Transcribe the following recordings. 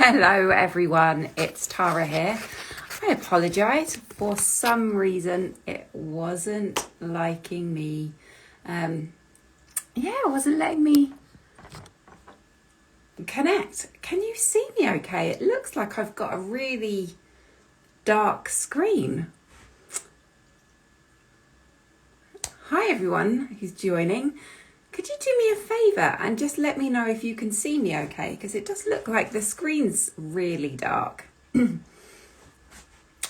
Hello everyone, it's Tara here. I apologise, for some reason it wasn't liking me. It wasn't letting me connect. Can you see me okay? It looks like I've got a really dark screen. Hi everyone who's joining. Could you do me a favour and just let me know if you can see me okay? Because it does look like the screen's really dark.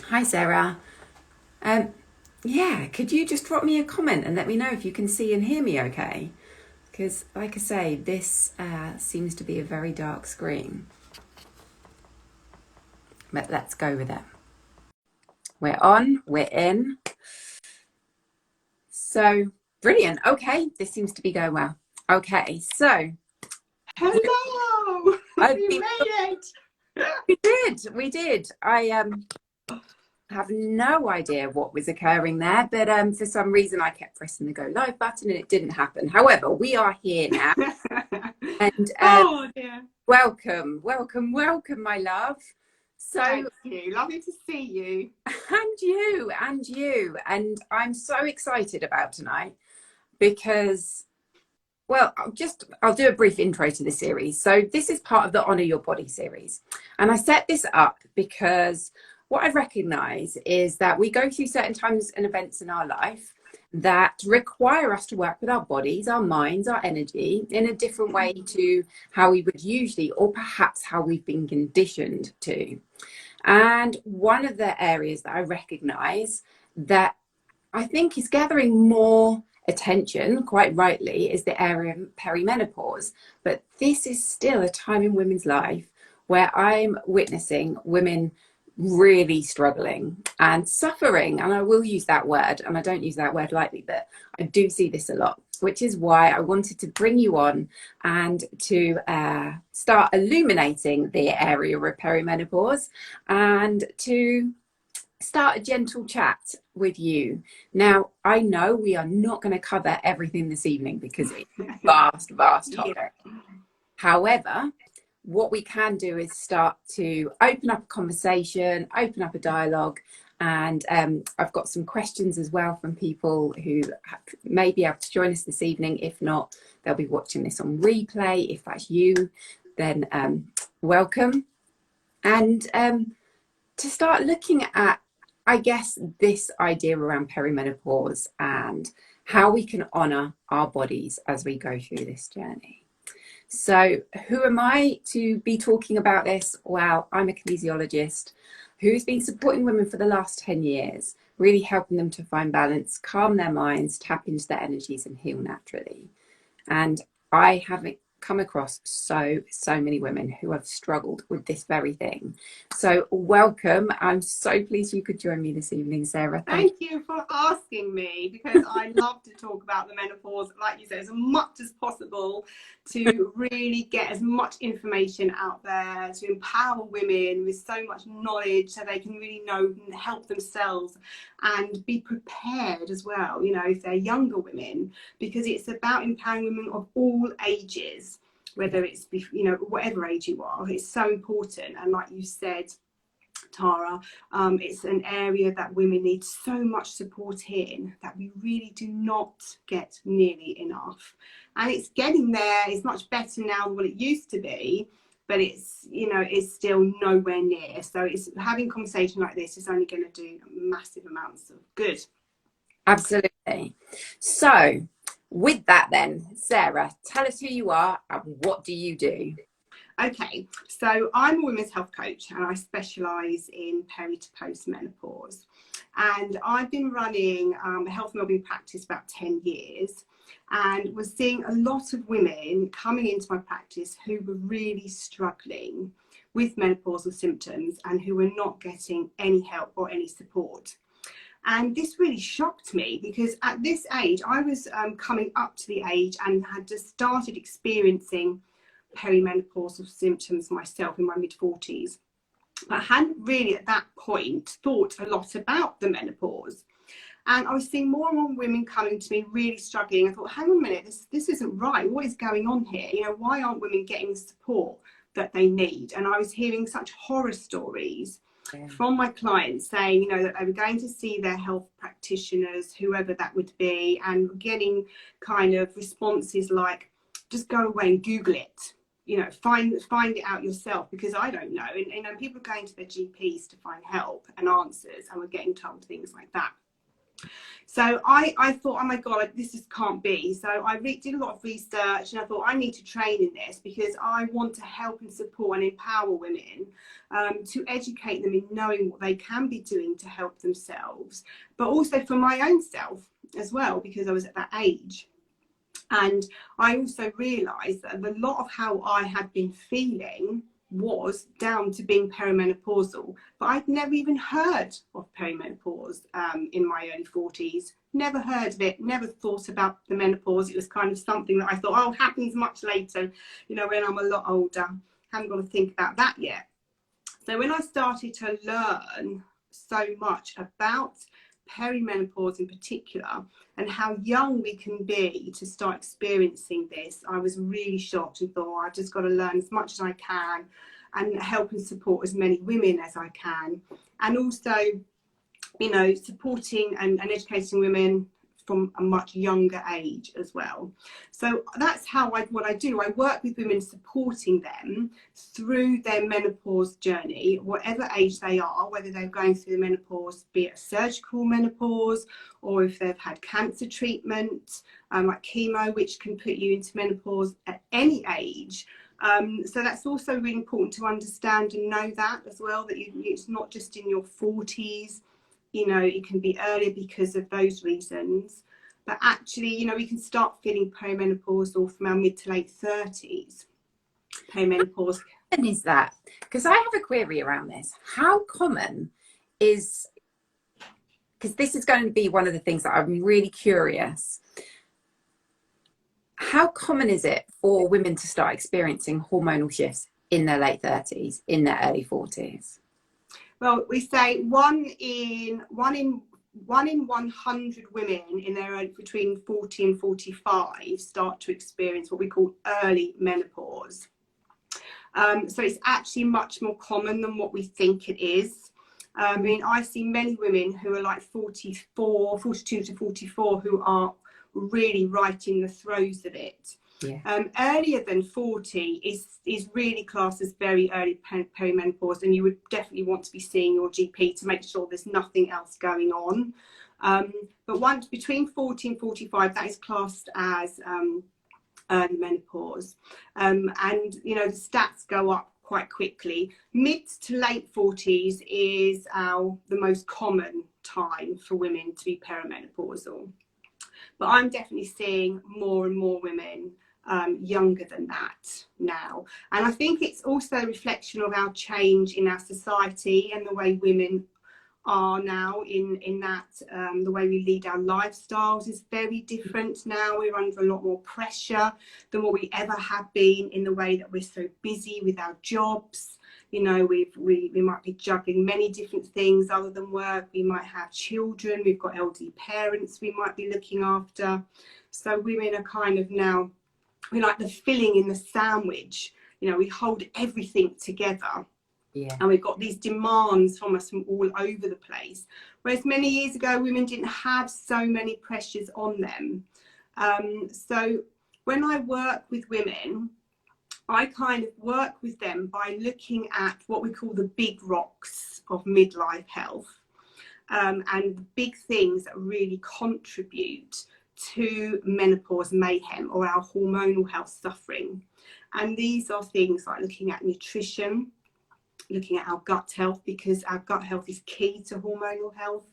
Hi Sarah. Could you just drop me a comment and let me know if you can see and hear me okay? Because like I say, this seems to be a very dark screen. But let's go with it. We're on, we're in. So, brilliant. Okay, this seems to be going well. Okay, so. Hello! We made it! We did. I have no idea what was occurring there, but for some reason I kept pressing the go live button and it didn't happen. However, we are here now. And oh dear. welcome, my love. So thank you. Lovely to see you. And you. And I'm so excited about tonight because, well, I'll do a brief intro to the series. So this is part of the Honor Your Body series. And I set this up because what I recognize is that we go through certain times and events in our life that require us to work with our bodies, our minds, our energy in a different way to how we would usually, or perhaps how we've been conditioned to. And one of the areas that I recognize that I think is gathering more attention, quite rightly, is the area of perimenopause. But this is still a time in women's life where I'm witnessing women really struggling and suffering, and I will use that word, and I don't use that word lightly, but I do see this a lot, which is why I wanted to bring you on and to start illuminating the area of perimenopause and to start a gentle chat with you. Now, I know we are not going to cover everything this evening because it's a vast topic. Yeah. However, what we can do is start to open up a conversation, open up a dialogue, and I've got some questions as well from people who may be able to join us this evening. If not, they'll be watching this on replay. If that's you, then welcome. And to start looking at, I guess, this idea around perimenopause and how we can honour our bodies as we go through this journey. So who am I to be talking about this? Well, I'm a kinesiologist who's been supporting women for the last 10 years, really helping them to find balance, calm their minds, tap into their energies and heal naturally. And I haven't come across so many women who have struggled with this very thing. So welcome. I'm so pleased you could join me this evening, Sarah. Thank you for asking me, because I love to talk about the menopause, like you said, as much as possible, to really get as much information out there, to empower women with so much knowledge so they can really know and help themselves and be prepared as well, you know, if they're younger women, because it's about empowering women of all ages, whether it's, you know, whatever age you are. It's so important. And like you said, Tara, it's an area that women need so much support in that we really do not get nearly enough. And it's getting there. It's much better now than what it used to be, but it's, you know, it's still nowhere near. So it's having a conversation like this is only going to do massive amounts of good. Absolutely. So with that then, Sarah, tell us who you are and what do you do? Okay, so I'm a women's health coach and I specialise in peri to post menopause. And I've been running a health and wellbeing practice about 10 years and was seeing a lot of women coming into my practice who were really struggling with menopausal symptoms and who were not getting any help or any support. And this really shocked me because at this age, I was coming up to the age and had just started experiencing perimenopausal symptoms myself in my mid-40s. But I hadn't really at that point thought a lot about the menopause. And I was seeing more and more women coming to me really struggling. I thought, hang on a minute, this isn't right. What is going on here? You know, why aren't women getting support that they need. And I was hearing such horror stories from my clients saying, you know, that they were going to see their health practitioners, whoever that would be, and getting kind of responses like, just go away and Google it, you know, find it out yourself, because I don't know. And people are going to their GPs to find help and answers, and we're getting told things like that. So I thought, oh my God, this just can't be. So I did a lot of research, and I thought I need to train in this, because I want to help and support and empower women, to educate them in knowing what they can be doing to help themselves, but also for my own self as well, because I was at that age. And I also realised that a lot of how I had been feeling was down to being perimenopausal, but I'd never even heard of perimenopause in my early 40s. Never heard of it, never thought about the menopause. It was kind of something that I thought, oh, happens much later, you know, when I'm a lot older. Haven't got to think about that yet. So when I started to learn so much about perimenopause in particular, and how young we can be to start experiencing this, I was really shocked and thought, oh, I've just got to learn as much as I can and help and support as many women as I can. And also, you know, supporting and educating women from a much younger age as well. So that's how what I do. I work with women, supporting them through their menopause journey, whatever age they are, whether they're going through the menopause, be it a surgical menopause, or if they've had cancer treatment, like chemo, which can put you into menopause at any age. So that's also really important to understand and know that as well, that it's not just in your 40s. You know, it can be earlier because of those reasons. But actually, you know, we can start feeling perimenopausal from our mid to late 30s. Perimenopause. And is that, because I have a query around this. How common is, because this is going to be one of the things that I'm really curious. How common is it for women to start experiencing hormonal shifts in their late 30s, in their early 40s? Well, we say one in 100 women in their between 40 and 45 start to experience what we call early menopause. So it's actually much more common than what we think it is. I mean, I see many women who are like 42 to 44 who are really right in the throes of it. Yeah. Earlier than 40 is really classed as very early perimenopause, and you would definitely want to be seeing your GP to make sure there's nothing else going on. But once between 40 and 45, that is classed as early menopause. And, you know, the stats go up quite quickly. Mid to late 40s is the most common time for women to be perimenopausal. But I'm definitely seeing more and more women younger than that now. And I think it's also a reflection of our change in our society and the way women are now in that the way we lead our lifestyles is very different now. We're under a lot more pressure than what we ever have been, in the way that we're so busy with our jobs. You know, we might be juggling many different things other than work. We might have children. We've got elderly parents we might be looking after. So women are kind of now, we're like the filling in the sandwich. You know, we hold everything together. Yeah. And we've got these demands from us from all over the place. Whereas many years ago, women didn't have so many pressures on them. So when I work with women, I kind of work with them by looking at what we call the big rocks of midlife health, and the big things that really contribute to menopause mayhem or our hormonal health suffering. And these are things like looking at nutrition, looking at our gut health, because our gut health is key to hormonal health.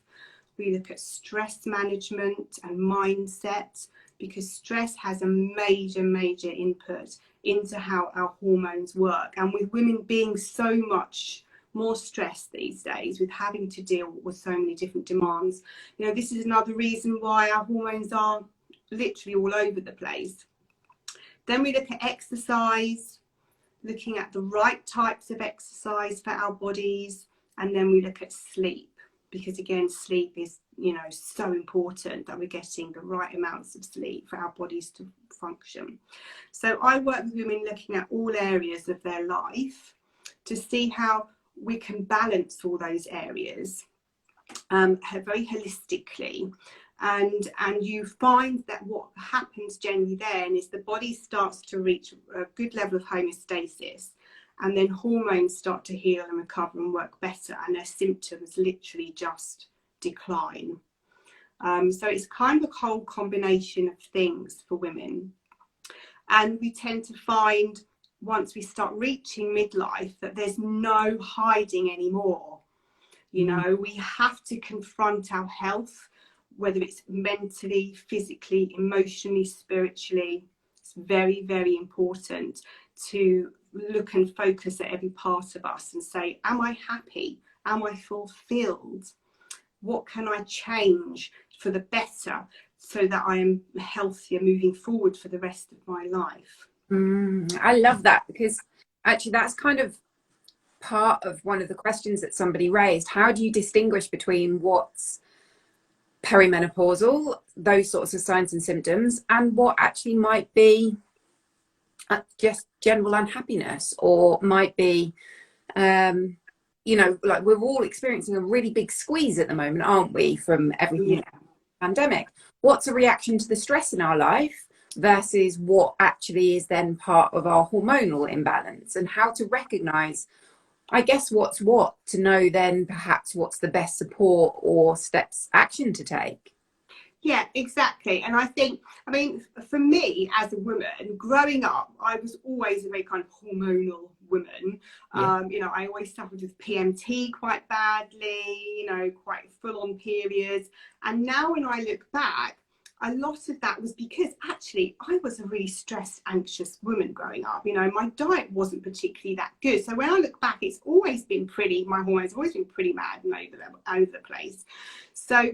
We look at stress management and mindset, because stress has a major input into how our hormones work. And with women being so much more stressed these days, with having to deal with so many different demands, you know, this is another reason why our hormones are literally all over the place. Then we look at exercise, looking at the right types of exercise for our bodies. And then we look at sleep, because again, sleep is, you know, so important, that we're getting the right amounts of sleep for our bodies to function. So I work with women looking at all areas of their life to see how we can balance all those areas very holistically. And you find that what happens generally then is the body starts to reach a good level of homeostasis, and then hormones start to heal and recover and work better, and their symptoms literally just decline. So it's kind of a whole combination of things for women. And we tend to find once we start reaching midlife that there's no hiding anymore. You know, we have to confront our health, whether it's mentally, physically, emotionally, spiritually. It's very, very important to look and focus at every part of us and say, am I happy? Am I fulfilled? What can I change for the better so that I am healthier moving forward for the rest of my life? I love that, because actually that's kind of part of one of the questions that somebody raised. How do you distinguish between what's perimenopausal, those sorts of signs and symptoms, and what actually might be just general unhappiness, or might be you know, like we're all experiencing a really big squeeze at the moment, aren't we, from everything pandemic? What's a reaction to the stress in our life versus what actually is then part of our hormonal imbalance, and how to recognize, I guess, what's what, to know then perhaps what's the best support or steps action to take. Yeah, exactly. And I think, I mean, for me as a woman growing up, I was always a very kind of hormonal woman. You know, I always suffered with PMT quite badly, you know, quite full on periods. And now when I look back, a lot of that was because actually I was a really stressed, anxious woman growing up. You know, my diet wasn't particularly that good. So when I look back, it's always been pretty, my hormones have always been pretty mad and over the place. So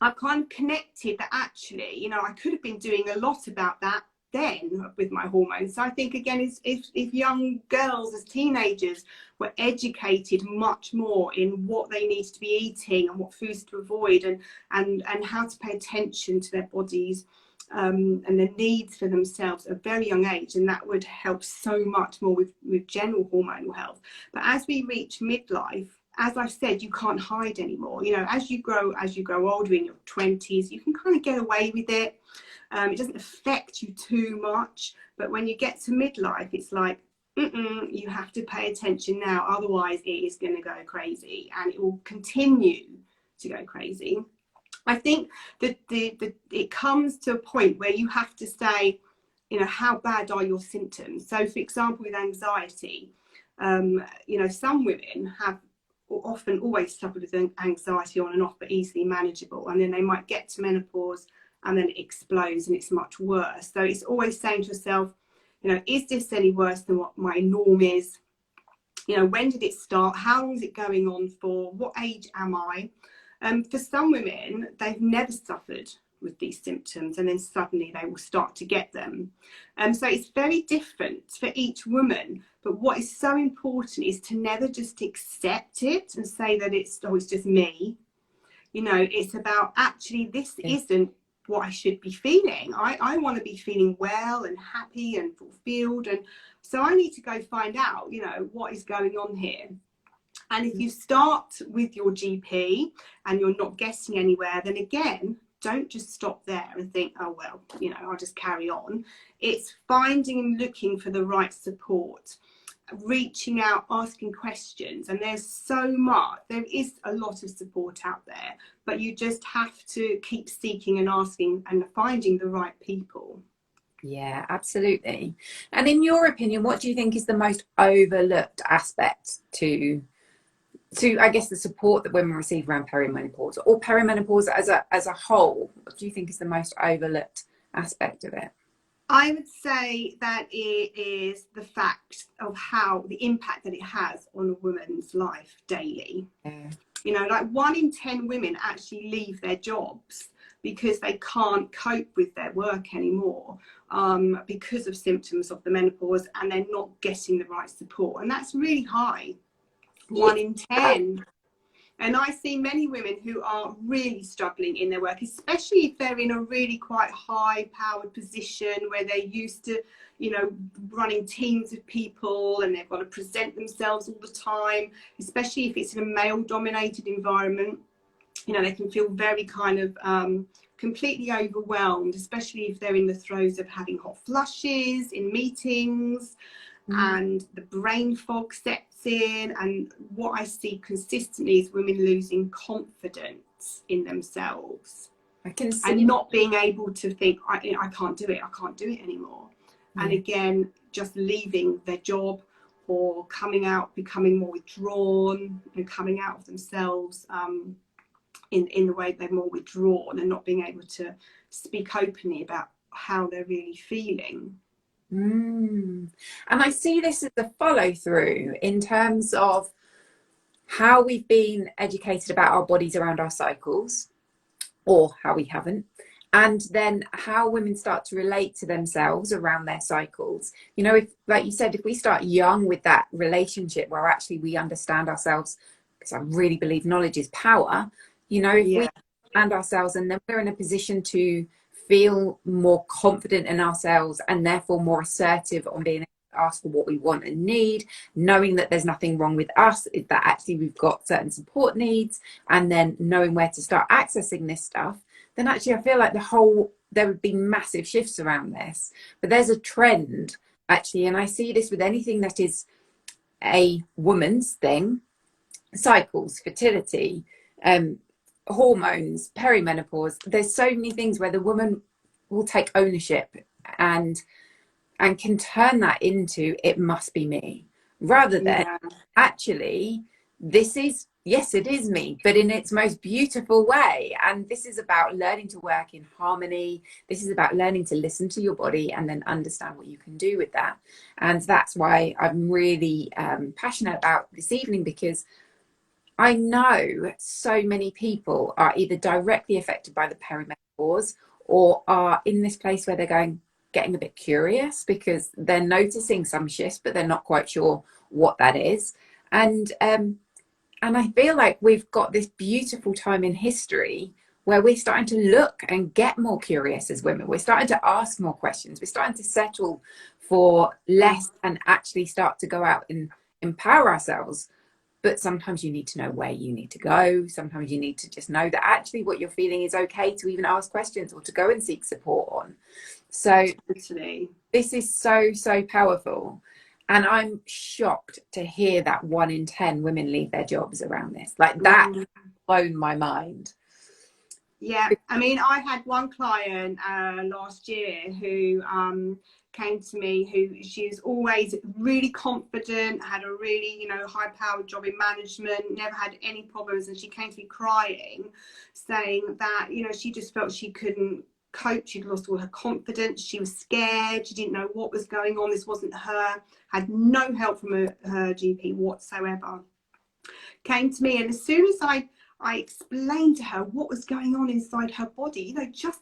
I've kind of connected that actually, you know, I could have been doing a lot about that then with my hormones. So I think, again, if young girls as teenagers were educated much more in what they need to be eating and what foods to avoid, and how to pay attention to their bodies and their needs for themselves at a very young age, and that would help so much more with general hormonal health. But as we reach midlife, as I've said, you can't hide anymore. You know, as you grow older in your 20s, you can kind of get away with it. It doesn't affect you too much. But when you get to midlife, it's like, you have to pay attention now. Otherwise, it is going to go crazy, and it will continue to go crazy. I think that it comes to a point where you have to say, you know, how bad are your symptoms? So, for example, with anxiety, you know, some women have often always suffered with anxiety on and off, but easily manageable, and then they might get to menopause and then it explodes and it's much worse. So it's always saying to yourself, you know, is this any worse than what my norm is? You know, when did it start? How long is it going on for? What age am I? For some women, they've never suffered with these symptoms, and then suddenly they will start to get them. So it's very different for each woman. But what is so important is to never just accept it and say that it's just me. You know, it's about, actually, this isn't what I should be feeling. I want to be feeling well and happy and fulfilled. And so I need to go find out, you know, what is going on here. And if you start with your GP and you're not getting anywhere, then again, don't just stop there and think, oh, well, you know, I'll just carry on. It's finding and looking for the right support, reaching out, asking questions. And there is a lot of support out there, but you just have to keep seeking and asking and finding the right people. Yeah, absolutely. And in your opinion, what do you think is the most overlooked aspect to I guess the support that women receive around perimenopause, or perimenopause as a whole? What do you think is the most overlooked aspect of it? I would say that it is the fact of the impact that it has on a woman's life daily. Yeah. You know, like 1 in 10 women actually leave their jobs because they can't cope with their work anymore because of symptoms of the menopause, and they're not getting the right support. And that's really high. 1 in 10. And I see many women who are really struggling in their work, especially if they're in a really quite high powered position where they're used to, you know, running teams of people and they've got to present themselves all the time, especially if it's in a male dominated environment. You know, they can feel very kind of completely overwhelmed, especially if they're in the throes of having hot flushes in meetings, and the brain fog sets in. And what I see consistently is women losing confidence in themselves. I can see. And not being able to think, I can't do it, I can't do it anymore. Yeah. And again, just leaving their job or coming out, becoming more withdrawn and coming out of themselves in the way they're more withdrawn and not being able to speak openly about how they're really feeling. And I see this as a follow through in terms of how we've been educated about our bodies around our cycles, or how we haven't, and then how women start to relate to themselves around their cycles. You know, if, like you said, if we start young with that relationship where actually we understand ourselves, because I really believe knowledge is power, you know, if we understand ourselves and then we're in a position to feel more confident in ourselves and therefore more assertive on being able to ask for what we want and need, knowing that there's nothing wrong with us, is that actually we've got certain support needs, and then knowing where to start accessing this stuff, then actually I feel like there would be massive shifts around this. But there's a trend actually, and I see this with anything that is a woman's thing: cycles, fertility, hormones, perimenopause. There's so many things where the woman will take ownership and can turn that into, it must be me, rather than actually, this is, yes, it is me, but in its most beautiful way. And this is about learning to work in harmony. This is about learning to listen to your body and then understand what you can do with that. And that's why I'm really passionate about this evening, because I know so many people are either directly affected by the perimenopause or are in this place where they're getting a bit curious because they're noticing some shifts, but they're not quite sure what that is. And I feel like we've got this beautiful time in history where we're starting to look and get more curious as women. We're starting to ask more questions. We're starting to settle for less and actually start to go out and empower ourselves. But sometimes you need to know where you need to go. Sometimes you need to just know that actually what you're feeling is okay to even ask questions or to go and seek support on. So this is so, so powerful. And I'm shocked to hear that 1 in 10 women leave their jobs around this. Like, that blown my mind. Yeah, I mean, I had one client last year who came to me, who she was always really confident, had a really, you know, high powered job in management, never had any problems, and she came to me crying, saying that, you know, she just felt she couldn't cope, she'd lost all her confidence, she was scared, she didn't know what was going on, this wasn't her, had no help from her GP whatsoever. Came to me, and as soon as I explained to her what was going on inside her body, you know, just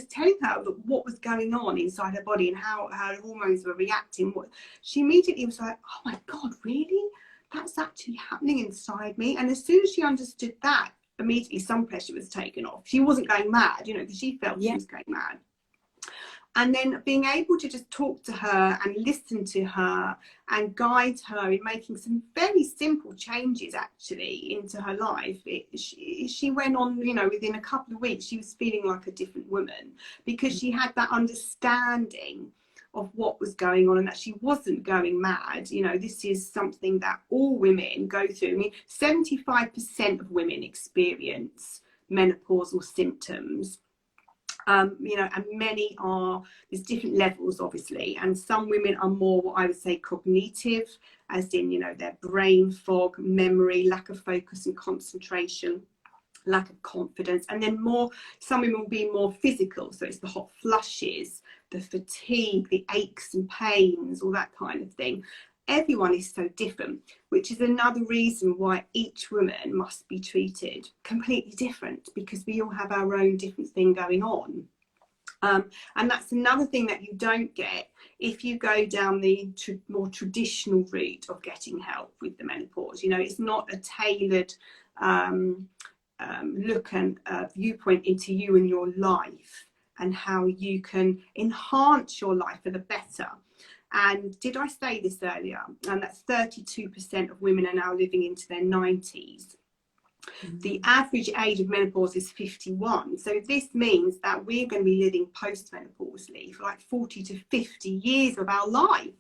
telling her what was going on inside her body and how her hormones were reacting, she immediately was like, oh my God, really? That's actually happening inside me. And as soon as she understood that, immediately some pressure was taken off. She wasn't going mad, you know, because she felt she was going mad. And then being able to just talk to her and listen to her and guide her in making some very simple changes actually into her life. She went on, you know, within a couple of weeks, she was feeling like a different woman because she had that understanding of what was going on and that she wasn't going mad. You know, this is something that all women go through. I mean, 75% of women experience menopausal symptoms. You know, and many are, there's different levels obviously, and some women are more what I would say cognitive, as in, you know, their brain fog, memory, lack of focus and concentration, lack of confidence. And then some women will be more physical, so it's the hot flushes, the fatigue, the aches and pains, all that kind of thing. Everyone is so different, which is another reason why each woman must be treated completely different, because we all have our own different thing going on. And that's another thing that you don't get if you go down the more traditional route of getting help with the menopause. You know, it's not a tailored look and viewpoint into you and your life and how you can enhance your life for the better. And did I say this earlier? And that's 32% of women are now living into their 90s. The average age of menopause is 51. So this means that we're going to be living post-menopausally for like 40 to 50 years of our life.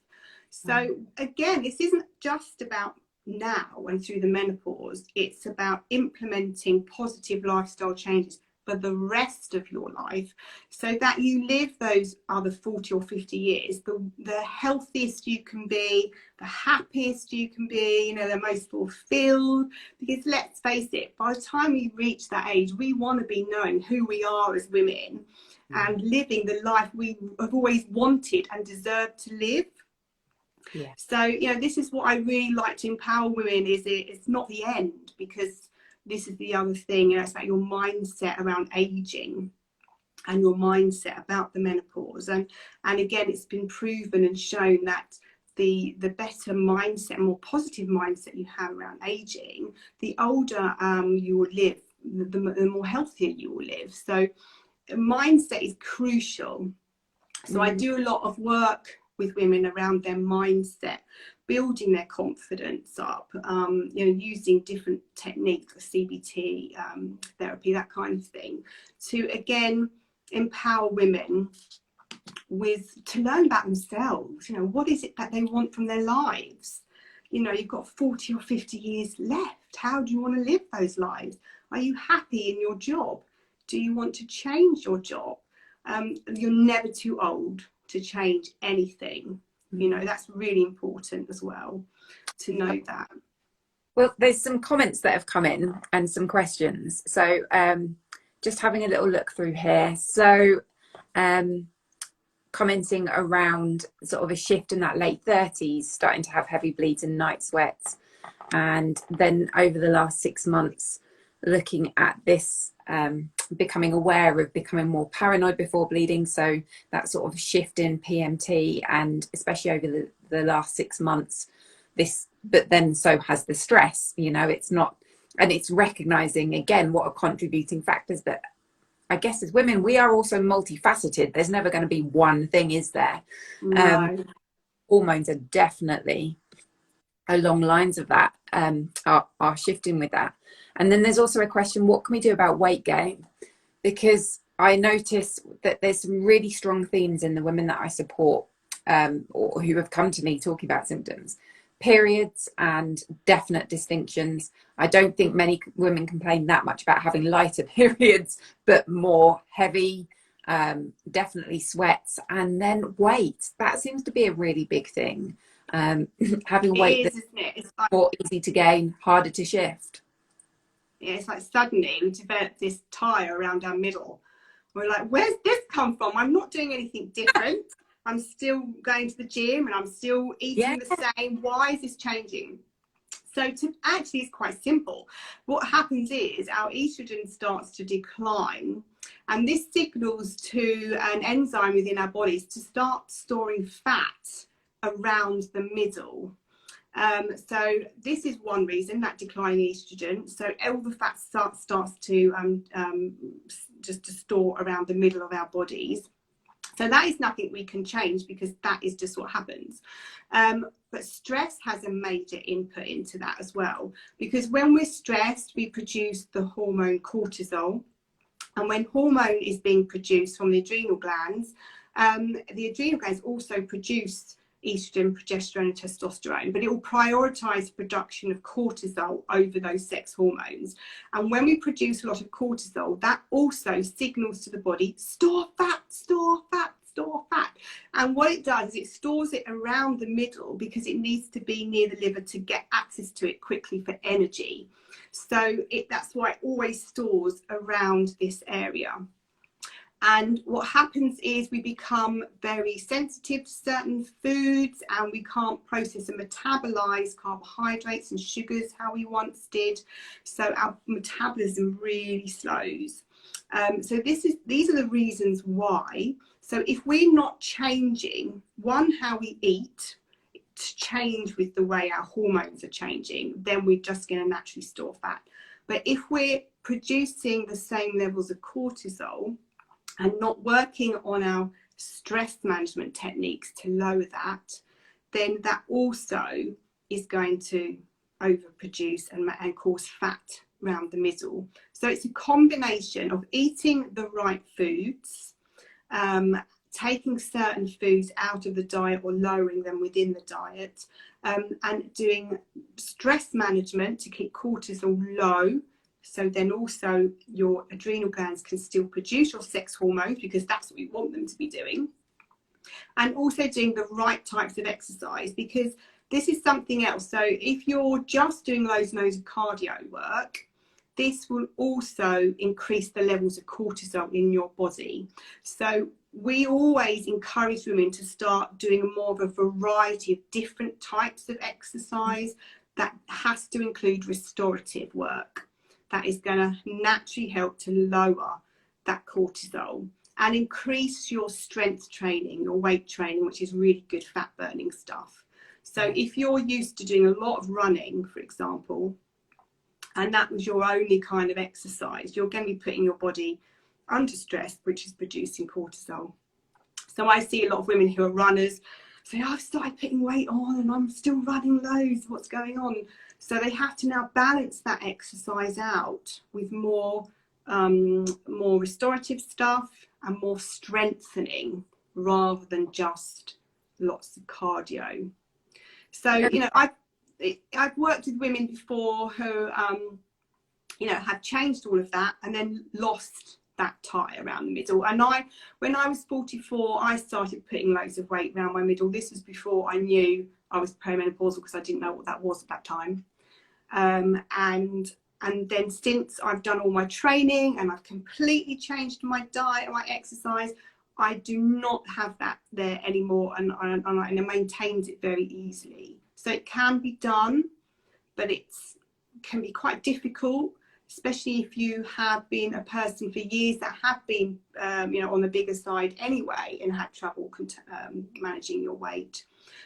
So again, this isn't just about now and through the menopause. It's about implementing positive lifestyle changes for the rest of your life so that you live those other 40 or 50 years the healthiest you can be, the happiest you can be, the most fulfilled. Because let's face it, by the time we reach that age, we want to be knowing who we are as women and living the life we have always wanted and deserved to live. Yeah. So, this is what I really like to empower women, is it's not the end, because this is the other thing, it's about your mindset around aging and your mindset about the menopause. And again, it's been proven and shown that the better mindset, more positive mindset you have around aging, the older you will live, the more healthier you will live. So mindset is crucial. So I do a lot of work with women around their mindset, building their confidence up, using different techniques like CBT, therapy, that kind of thing, to again empower women to learn about themselves. What is it that they want from their lives? You've got 40 or 50 years left. How do you want to live those lives? Are you happy in your job? Do you want to change your job? You're never too old to change anything. That's really important as well, to know that. Well, there's some comments that have come in and some questions. So just having a little look through here. So commenting around sort of a shift in that late 30s, starting to have heavy bleeds and night sweats. And then over the last 6 months, looking at this, becoming aware of becoming more paranoid before bleeding. So that sort of shift in PMT, and especially over the last 6 months, but then so has the stress. It's not, and it's recognizing again what are contributing factors. But I guess as women, we are also multifaceted. There's never going to be one thing, is there? No. Hormones are definitely along lines of that, are shifting with that. And then there's also a question, what can we do about weight gain? Because I notice that there's some really strong themes in the women that I support, or who have come to me talking about symptoms. Periods and definite distinctions. I don't think many women complain that much about having lighter periods, but more heavy, definitely sweats. And then weight. That seems to be a really big thing. Having weight that's isn't it? It's like, more easy to gain, harder to shift. Yeah, it's like suddenly we developed this tie around our middle. We're like, where's this come from? I'm not doing anything different. I'm still going to the gym and I'm still eating the same. Why is this changing? So actually, it's quite simple. What happens is our estrogen starts to decline, and this signals to an enzyme within our bodies to start storing fat around the middle. So this is one reason, that declining estrogen. So all the fat starts to just to store around the middle of our bodies. So that is nothing we can change, because that is just what happens. But stress has a major input into that as well, because when we're stressed, we produce the hormone cortisol. And when hormone is being produced from the adrenal glands also produce estrogen, progesterone and testosterone, but it will prioritize production of cortisol over those sex hormones. And when we produce a lot of cortisol, that also signals to the body, store fat, store fat, store fat. And what it does is it stores it around the middle, because it needs to be near the liver to get access to it quickly for energy. So that's why it always stores around this area. And what happens is we become very sensitive to certain foods, and we can't process and metabolize carbohydrates and sugars how we once did. So our metabolism really slows. So these are the reasons why. So if we're not changing, one, how we eat to change with the way our hormones are changing, then we're just going to naturally store fat. But if we're producing the same levels of cortisol and not working on our stress management techniques to lower that, then that also is going to overproduce and cause fat around the middle. So it's a combination of eating the right foods, taking certain foods out of the diet or lowering them within the diet, and doing stress management to keep cortisol low. So then also your adrenal glands can still produce your sex hormones, because that's what we want them to be doing. And also doing the right types of exercise, because this is something else. So if you're just doing loads and loads of cardio work, this will also increase the levels of cortisol in your body. So we always encourage women to start doing more of a variety of different types of exercise. That has to include restorative work. That is going to naturally help to lower that cortisol and increase your strength training, your weight training, which is really good fat burning stuff. So if you're used to doing a lot of running, for example, and that was your only kind of exercise, you're going to be putting your body under stress, which is producing cortisol. So I see a lot of women who are runners say, oh, I've started putting weight on and I'm still running loads, what's going on? So they have to now balance that exercise out with more restorative stuff and more strengthening, rather than just lots of cardio. So, you know, I've worked with women before who, you know, have changed all of that and then lost that tie around the middle. And when I was 44, I started putting loads of weight around my middle. This was before I knew I was perimenopausal, because I didn't know what that was at that time. And then since I've done all my training and I've completely changed my diet and my exercise, I do not have that there anymore, and I maintained it very easily. So it can be done, but it can be quite difficult, especially if you have been a person for years that have been, you know, on the bigger side anyway and had trouble managing your weight.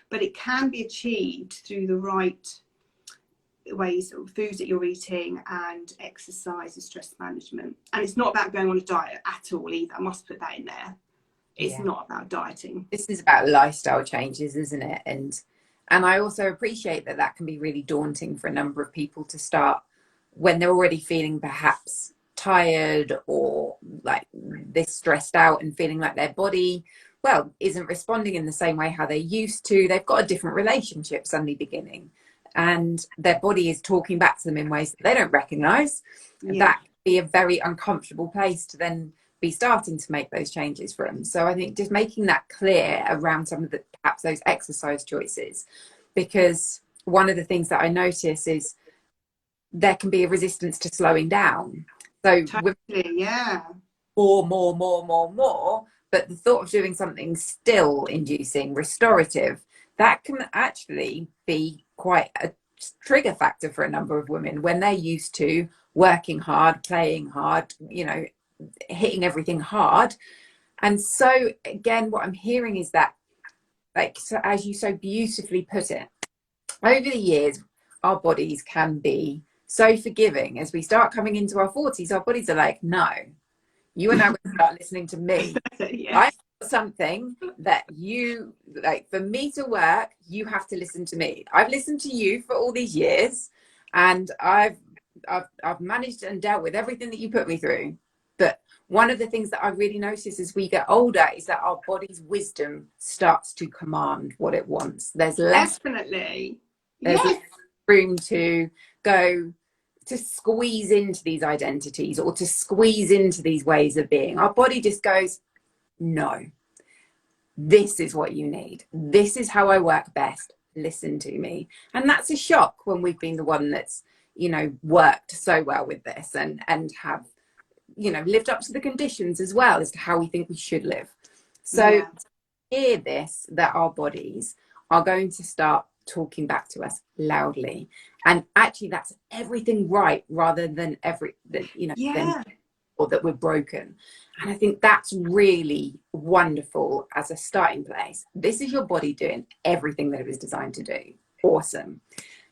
But it can be achieved through the right ways of foods that you're eating and exercise and stress management. And it's not about going on a diet at all either. I must put that in there. It's not about dieting. This is about lifestyle changes, isn't it? And I also appreciate that that can be really daunting for a number of people to start when they're already feeling perhaps tired or like this stressed out and feeling like their body, well, isn't responding in the same way how they used to. They've got a different relationship suddenly beginning, and their body is talking back to them in ways that they don't recognize. That can be a very uncomfortable place to then be starting to make those changes for them. So I think just making that clear around some of the perhaps those exercise choices, because one of the things that I notice is there can be a resistance to slowing down. So totally, more, but the thought of doing something still inducing restorative, that can actually be quite a trigger factor for a number of women when they're used to working hard, playing hard, you know, hitting everything hard. And so again, what I'm hearing is that, like, so as you so beautifully put it, over the years our bodies can be so forgiving. As we start coming into our 40s, our bodies are like, no, you are now going to start listening to me. I have something that you like, for me to work, you have to listen to me. I've listened to you for all these years, and I've managed and dealt with everything that you put me through. But one of the things that I really notice as we get older is that our body's wisdom starts to command what it wants. There's less room to go to squeeze into these identities or to squeeze into these ways of being. Our body just goes, no, this is what you need. This is how I work best. Listen to me. And that's a shock when we've been the one that's, you know, worked so well with this and have, you know, lived up to the conditions as well as to how we think we should live. So hear this, that our bodies are going to start talking back to us loudly, and actually that's everything right rather than or that we're broken. And I think that's really wonderful as a starting place. This is your body doing everything that it was designed to do. Awesome.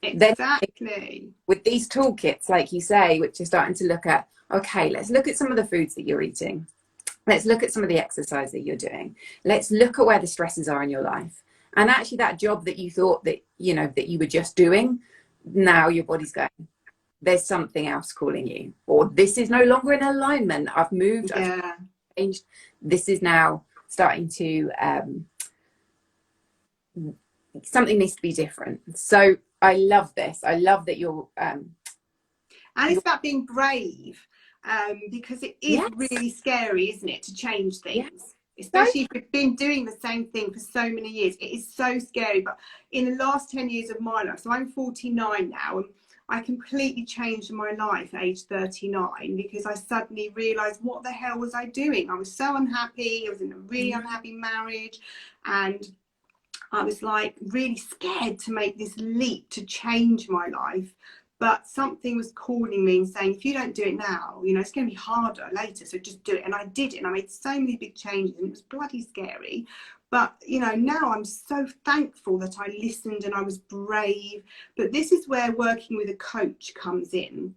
Then Exactly. with these toolkits, like you say, which are starting to look at, okay, let's look at some of the foods that you're eating. Let's look at some of the exercise that you're doing. Let's look at where the stresses are in your life. And actually that job that you thought that, you know, that you were just doing, now your body's going, there's something else calling you, or this is no longer in alignment. I've moved, I've Yeah. changed. This is now starting to, something needs to be different. So I love this. I love that And it's about being brave, because it is yes, really scary, isn't it, to change yes. things, So especially if you've been doing the same thing for so many years. It is so scary. But in the last 10 years of my life, so I'm 49 now, and I completely changed my life at age 39 because I suddenly realised, what the hell was I doing? I was so unhappy. I was in a really unhappy marriage, and I was like really scared to make this leap to change my life. But something was calling me and saying, if you don't do it now, you know, it's going to be harder later. So just do it. And I did it. And I made so many big changes, and it was bloody scary. But, you know, now I'm so thankful that I listened and I was brave. But this is where working with a coach comes in.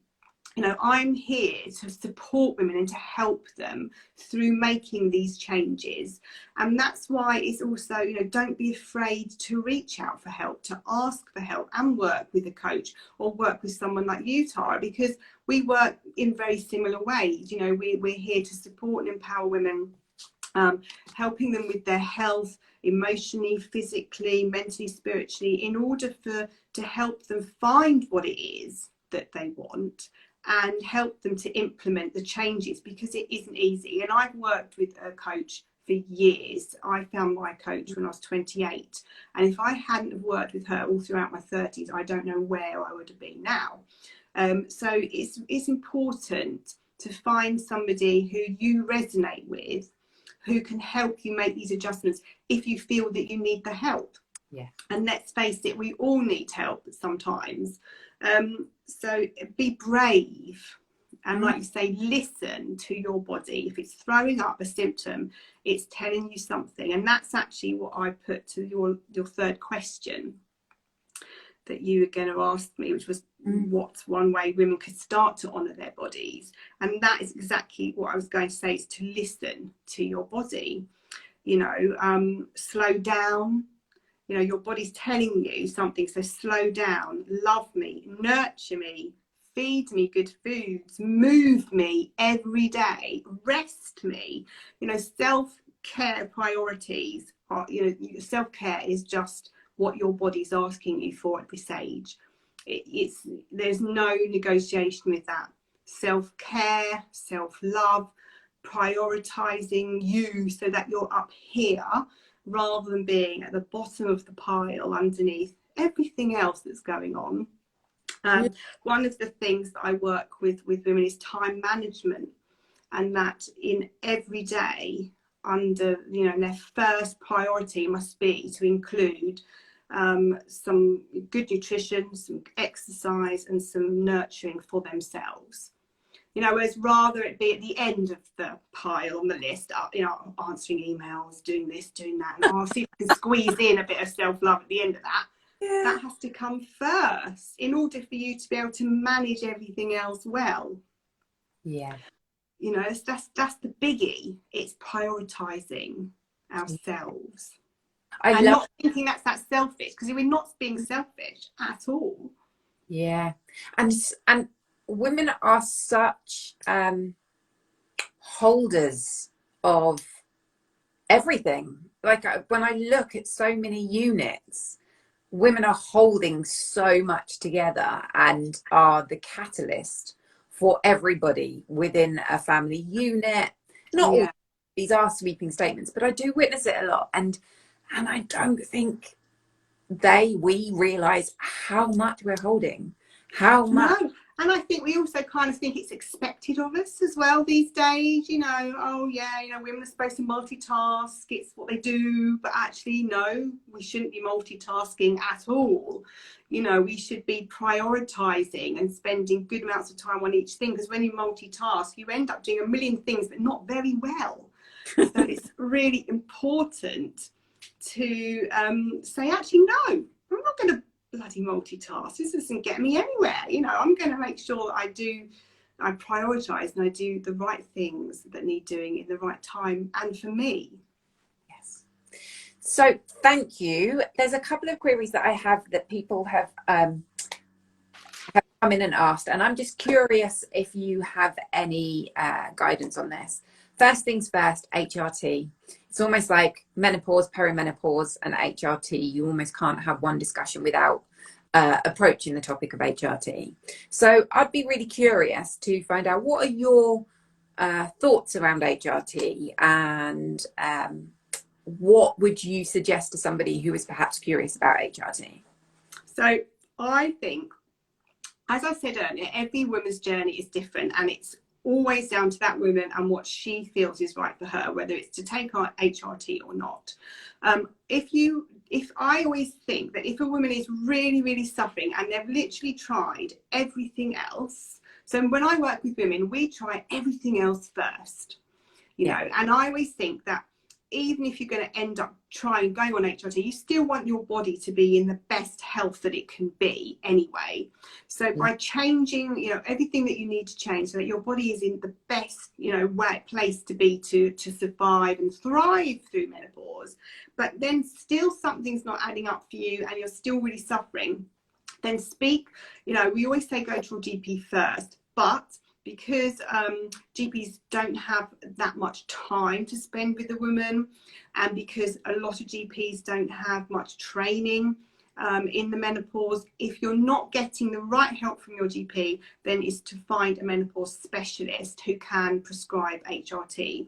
You know, I'm here to support women and to help them through making these changes. And that's why it's also, you know, don't be afraid to reach out for help, to ask for help, and work with a coach or work with someone like you, Tara, because we work in very similar ways. You know, we're here to support and empower women, helping them with their health, emotionally, physically, mentally, spiritually, in order to help them find what it is that they want and help them to implement the changes, because it isn't easy. And I've worked with a coach for years. I found my coach when I was 28, and if I hadn't have worked with her all throughout my 30s, I don't know where I would have been now. So it's important to find somebody who you resonate with, who can help you make these adjustments if you feel that you need the help. yeah. And let's face it, we all need help sometimes. So be brave, and like you say, listen to your body. If it's throwing up a symptom, it's telling you something. And that's actually what I put to your third question that you were going to ask me, which was what's one way women could start to honour their bodies. And that is exactly what I was going to say, is to listen to your body. You know, slow down. You know, your body's telling you something, so slow down, love me, nurture me, feed me good foods, move me every day, rest me. You know, self-care priorities are, you know, self-care is just what your body's asking you for at this age. There's no negotiation with that. Self-care, self-love, prioritizing you so that you're up here rather than being at the bottom of the pile underneath everything else that's going on. One of the things that I work with women is time management, and that in every day, under, you know, their first priority must be to include some good nutrition, some exercise, and some nurturing for themselves. You know, whereas rather it be at the end of the pile on the list, you know, answering emails, doing this, doing that, and I'll see if I can squeeze in a bit of self-love at the end of that. Yeah. That has to come first in order for you to be able to manage everything else well. Yeah. You know, that's the biggie. It's prioritizing ourselves. And not thinking that's that selfish, because we're not being selfish at all. Yeah. And women are such holders of everything. Like when I look at so many units, women are holding so much together and are the catalyst for everybody within a family unit. Not all these are sweeping statements, but I do witness it a lot, and I don't think we realize how much we're holding, how much. No. And I think we also kind of think it's expected of us as well these days, you know, oh yeah, you know, women are supposed to multitask, it's what they do, but actually no, we shouldn't be multitasking at all. You know, we should be prioritizing and spending good amounts of time on each thing, because when you multitask, you end up doing a million things, but not very well. So it's really important to say, actually, no, I'm not going to bloody multitask. This doesn't get me anywhere. You know, I'm going to make sure that I prioritize and I do the right things that need doing in the right time and for me. Yes. So thank you. There's a couple of queries that I have that people have come in and asked, and I'm just curious if you have any guidance on this. First things first, HRT. It's almost like menopause, perimenopause, and HRT. You almost can't have one discussion without approaching the topic of HRT. So I'd be really curious to find out, what are your thoughts around HRT, and what would you suggest to somebody who is perhaps curious about HRT? So I think, as I said earlier, every woman's journey is different, and it's always down to that woman and what she feels is right for her, whether it's to take our HRT or not. If I always think that if a woman is really, really suffering and they've literally tried everything else, so when I work with women, we try everything else first, you know, and I always think that even if you're going to end up going on HRT, you still want your body to be in the best health that it can be anyway. So by changing, you know, everything that you need to change so that your body is in the best, you know, place to be to survive and thrive through menopause, but then still something's not adding up for you and you're still really suffering, then speak. You know, we always say go to your GP first, but because GPs don't have that much time to spend with the woman, and because a lot of GPs don't have much training in the menopause, if you're not getting the right help from your GP, then it's to find a menopause specialist who can prescribe HRT.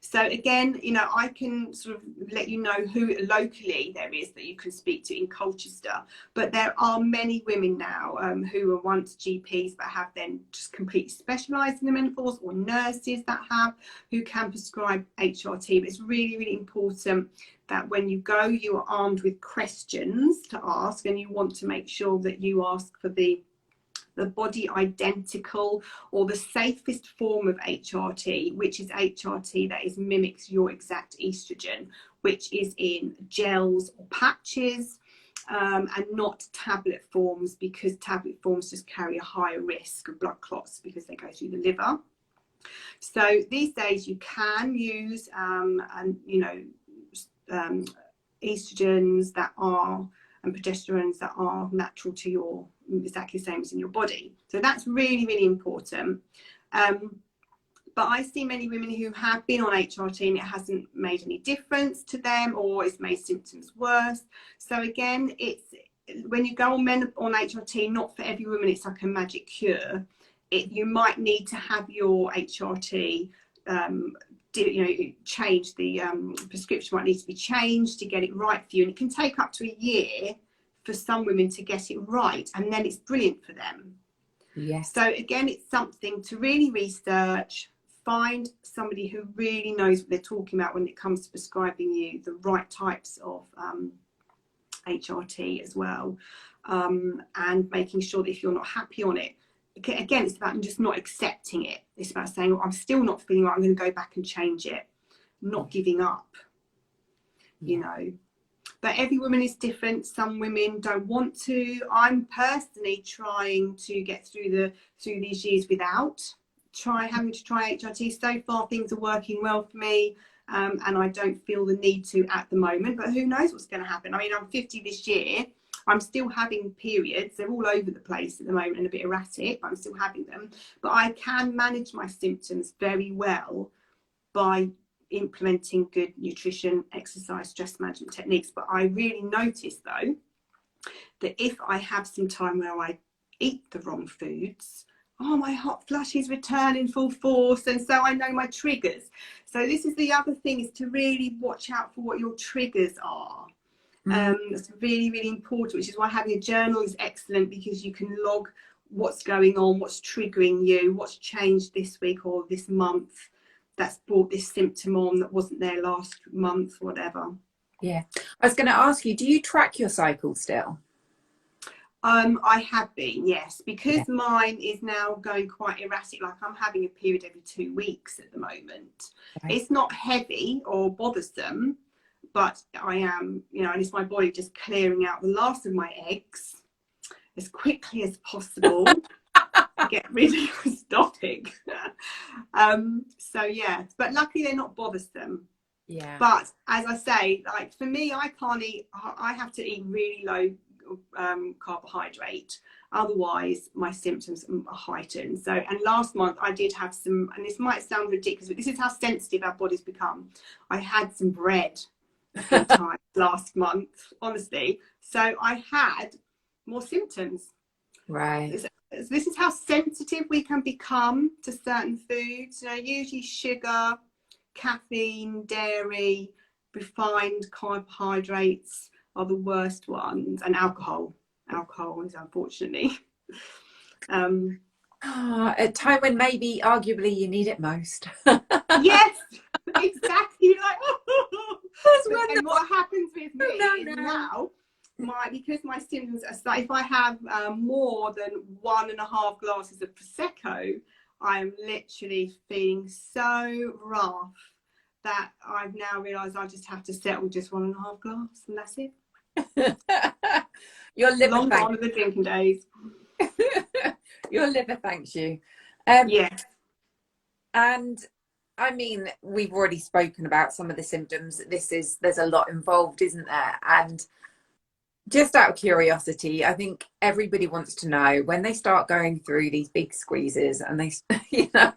So again, you know, I can sort of let you know who locally there is that you can speak to in Colchester, but there are many women now who were once GPs but have then just completely specialised in the menopause, or nurses that have, who can prescribe HRT. But it's really, really important that when you go, you are armed with questions to ask, and you want to make sure that you ask for the body identical or the safest form of HRT, which is HRT that mimics your exact estrogen, which is in gels or patches, and not tablet forms, because tablet forms just carry a higher risk of blood clots because they go through the liver. So these days you can use estrogens that are, and progesterones that are natural to your, exactly the same as in your body. So that's really, really important. But I see many women who have been on HRT and it hasn't made any difference to them, or it's made symptoms worse. So again, it's when you go on HRT, not for every woman it's like a magic cure. You might need to have your HRT change, the prescription might need to be changed to get it right for you, and it can take up to a year for some women to get it right, and then it's brilliant for them. Yes. So again, it's something to really research, find somebody who really knows what they're talking about when it comes to prescribing you the right types of HRT as well, and making sure that if you're not happy on it, again, it's about just not accepting it. It's about saying, well, I'm still not feeling right, I'm going to go back and change it, not giving up, you know. But every woman is different. Some women don't want to. I'm personally trying to get through these years without having to try HRT. So far, things are working well for me, and I don't feel the need to at the moment. But who knows what's going to happen? I mean, I'm 50 this year. I'm still having periods. They're all over the place at the moment and a bit erratic, but I'm still having them. But I can manage my symptoms very well by implementing good nutrition, exercise, stress management techniques. But I really notice though that if I have some time where I eat the wrong foods, my hot flushes return in full force, and so I know my triggers. So this is the other thing, is to really watch out for what your triggers are. That's really, really important, which is why having a journal is excellent, because you can log what's going on, what's triggering you, what's changed this week or this month that's brought this symptom on that wasn't there last month, whatever. Yeah. I was going to ask you, do you track your cycle still? I have been, yes, because mine is now going quite erratic. Like, I'm having a period every 2 weeks at the moment. Right. It's not heavy or bothersome, But I am, you know, and it's my body just clearing out the last of my eggs as quickly as possible to get rid of the stopping. So yeah, but luckily they're not bothersome. Yeah. But as I say, like for me, I can't eat, I have to eat really low carbohydrate, otherwise my symptoms are heightened. So, and last month I did have some, and this might sound ridiculous, but this is how sensitive our bodies become. I had some bread a few times last month, honestly. So I had more symptoms. Right. This is how sensitive we can become to certain foods. You know, usually sugar, caffeine, dairy, refined carbohydrates are the worst ones, and alcohol is unfortunately A time when maybe arguably you need it most. yes, exactly, like That's but then wonderful. what happens with me is No. now because my symptoms are, so if I have more than 1.5 glasses of prosecco, I am literally feeling so rough that I've now realised I just have to settle just 1.5 glass, and that's it. Your liver Long thanks. gone are the drinking days. Your liver thanks you. Yes. And I mean, we've already spoken about some of the symptoms. There's a lot involved, isn't there? And just out of curiosity, I think everybody wants to know when they start going through these big squeezes and they, you know,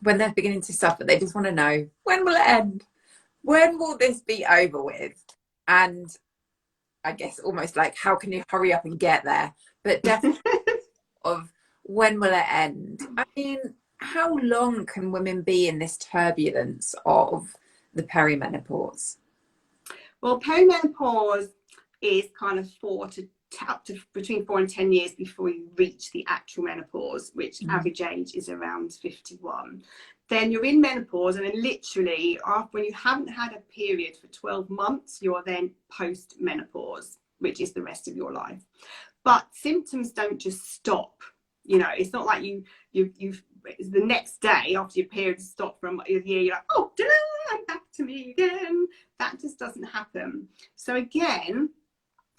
when they're beginning to suffer, they just want to know, when will it end? When will this be over with? And I guess almost like, how can you hurry up and get there? But definitely of when will it end? I mean, how long can women be in this turbulence of the perimenopause? Well, perimenopause is kind of up to between 4 and 10 years before you reach the actual menopause, which average age is around 51. Then you're in menopause, and then literally after, when you haven't had a period for 12 months, you're then post-menopause, which is the rest of your life. But symptoms don't just stop. You know, it's not like you've the next day after your period stopped for a year, you're like, oh, I'm back to me again. That just doesn't happen. So again,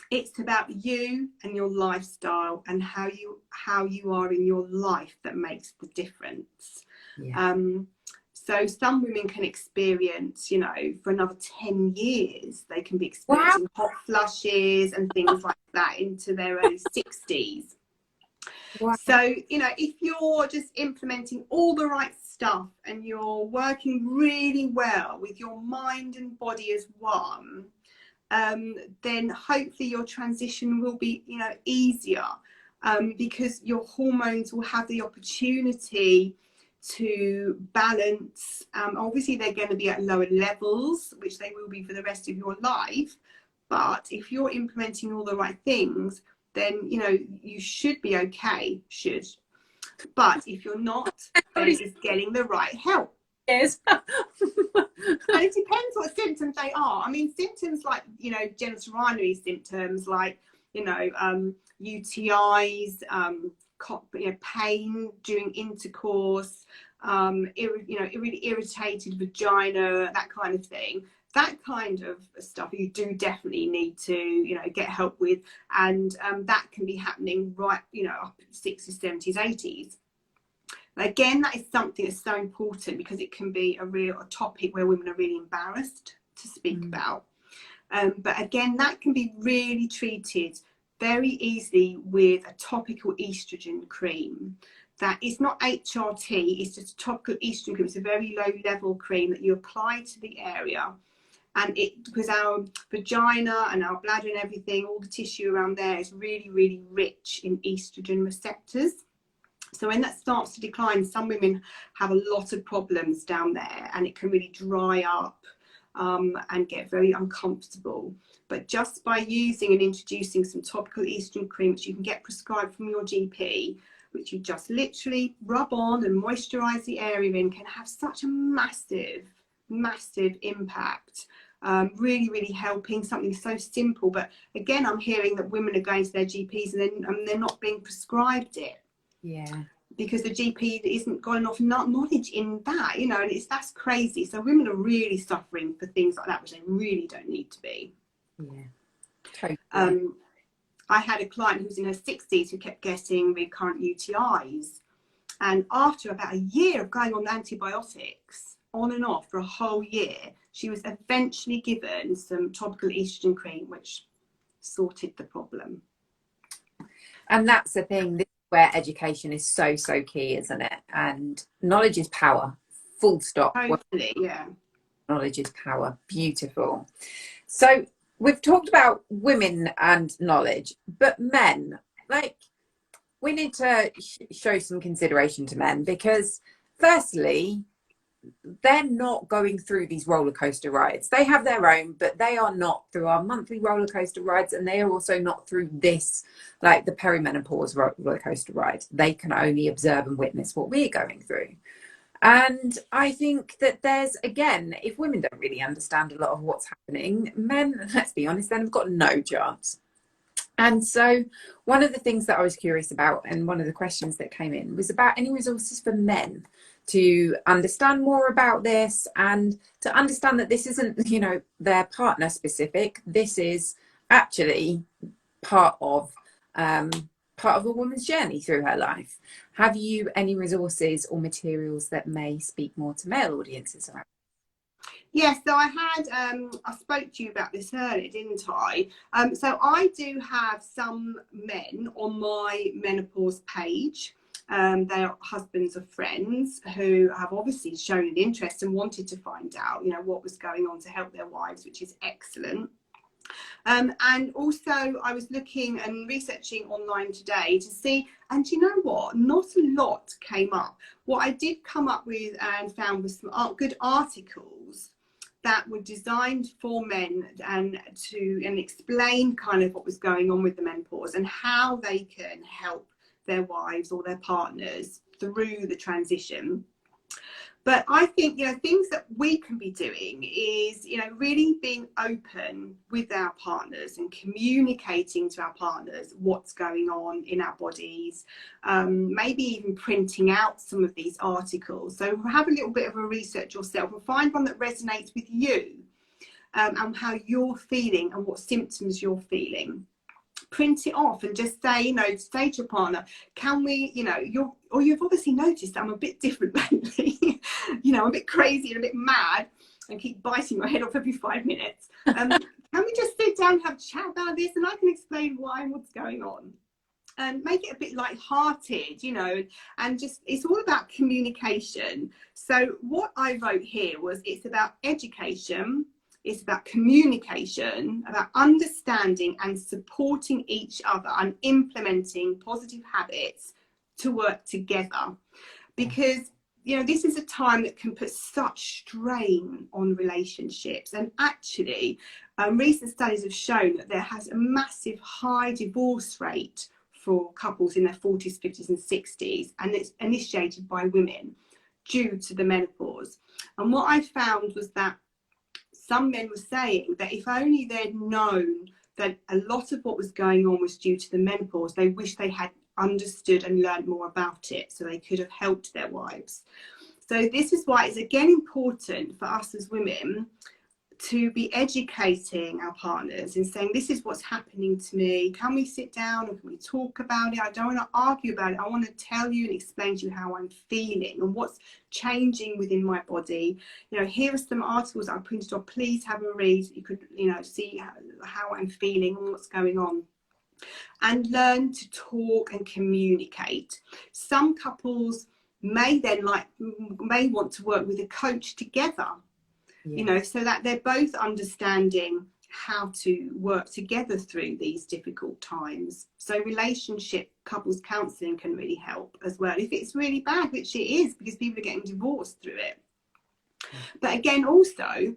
it's about you and your lifestyle and how you are in your life that makes the difference. Yeah. So some women can experience, you know, for another 10 years, they can be experiencing hot flushes and things like that into their early 60s. Wow. So, you know, if you're just implementing all the right stuff and you're working really well with your mind and body as one, then hopefully your transition will be, you know, easier, because your hormones will have the opportunity to balance. Obviously they're going to be at lower levels, which they will be for the rest of your life, but if you're implementing all the right things, then, you know, you should be okay, but if you're not, then it's getting the right help. Yes. And it depends what symptoms they are. I mean, symptoms like, you know, genital urinary symptoms like, you know, UTIs, pain during intercourse, really irritated vagina, that kind of thing. That kind of stuff you do definitely need to, you know, get help with, and that can be happening right, you know, up in 60s, 70s, 80s. Again, that is something that's so important because it can be a topic where women are really embarrassed to speak about. But again, that can be really treated very easily with a topical estrogen cream. That is not HRT, it's just a topical estrogen cream. It's a very low level cream that you apply to the area. And because our vagina and our bladder and everything, all the tissue around there is really, really rich in estrogen receptors. So when that starts to decline, some women have a lot of problems down there, and it can really dry up and get very uncomfortable. But just by using and introducing some topical estrogen cream, which you can get prescribed from your GP, which you just literally rub on and moisturize the area in, can have such a massive, massive impact. Really, really helping something so simple. But again, I'm hearing that women are going to their GPs and they're not being prescribed it. Yeah. because the GP isn't got enough knowledge in that, you know, and that's crazy. So women are really suffering for things like that, which they really don't need to be. Yeah, totally. I had a client who was in her 60s who kept getting recurrent UTIs. And after about a year of going on antibiotics on and off for a whole year, she was eventually given some topical estrogen cream, which sorted the problem. And that's the thing, this is where education is so, so key, isn't it? And knowledge is power, full stop. Totally, yeah. Knowledge is power. Beautiful. So we've talked about women and knowledge, but men, like, we need to show some consideration to men, because firstly, they're not going through these roller coaster rides. They have their own, but they are not through our monthly roller coaster rides, and they are also not through this, like the perimenopause roller coaster ride. They can only observe and witness what we're going through. And I think that there's, again, if women don't really understand a lot of what's happening, men, let's be honest, then have got no chance. And so one of the things that I was curious about, and one of the questions that came in, was about any resources for men to understand more about this, and to understand that this isn't, you know, their partner specific. This is actually part of a woman's journey through her life. Have you any resources or materials that may speak more to male audiences around? Yes, so I had, I spoke to you about this earlier, didn't I? So I do have some men on my menopause page. They are husbands of friends who have obviously shown an interest and wanted to find out, you know, what was going on to help their wives, which is excellent. And also I was looking and researching online today to see, and you know what, not a lot came up. What I did come up with and found was some good articles that were designed for men and explain kind of what was going on with the menopause and how they can help their wives or their partners through the transition. But I think, you know, things that we can be doing is, you know, really being open with our partners and communicating to our partners what's going on in our bodies, maybe even printing out some of these articles. So have a little bit of a research yourself and find one that resonates with you, and how you're feeling and what symptoms you're feeling. Print it off and just say, you know, say to your partner, can we, you know, you've obviously noticed that I'm a bit different lately. You know, I'm a bit crazy and a bit mad and keep biting my head off every 5 minutes. Can we just sit down and have a chat about this, and I can explain why and what's going on, and make it a bit light-hearted, you know, and just, it's all about communication. So what I wrote here was, it's about education, it's about communication, about understanding and supporting each other and implementing positive habits to work together. Because, you know, this is a time that can put such strain on relationships. And actually, recent studies have shown that there has a massive high divorce rate for couples in their 40s, 50s and 60s. And it's initiated by women due to the menopause. And what I found was that some men were saying that if only they'd known that a lot of what was going on was due to the menopause, they wish they had understood and learned more about it so they could have helped their wives. So this is why it's again important for us as women to be educating our partners and saying, this is what's happening to me. Can we sit down and can we talk about it? I don't want to argue about it. I want to tell you and explain to you how I'm feeling and what's changing within my body. You know, here are some articles I printed off. Please have a read. You could, you know, see how I'm feeling and what's going on. And learn to talk and communicate. Some couples may want to work with a coach together. You know, so that they're both understanding how to work together through these difficult times. So relationship couples counselling can really help as well, if it's really bad, which it is, because people are getting divorced through it. But again, also,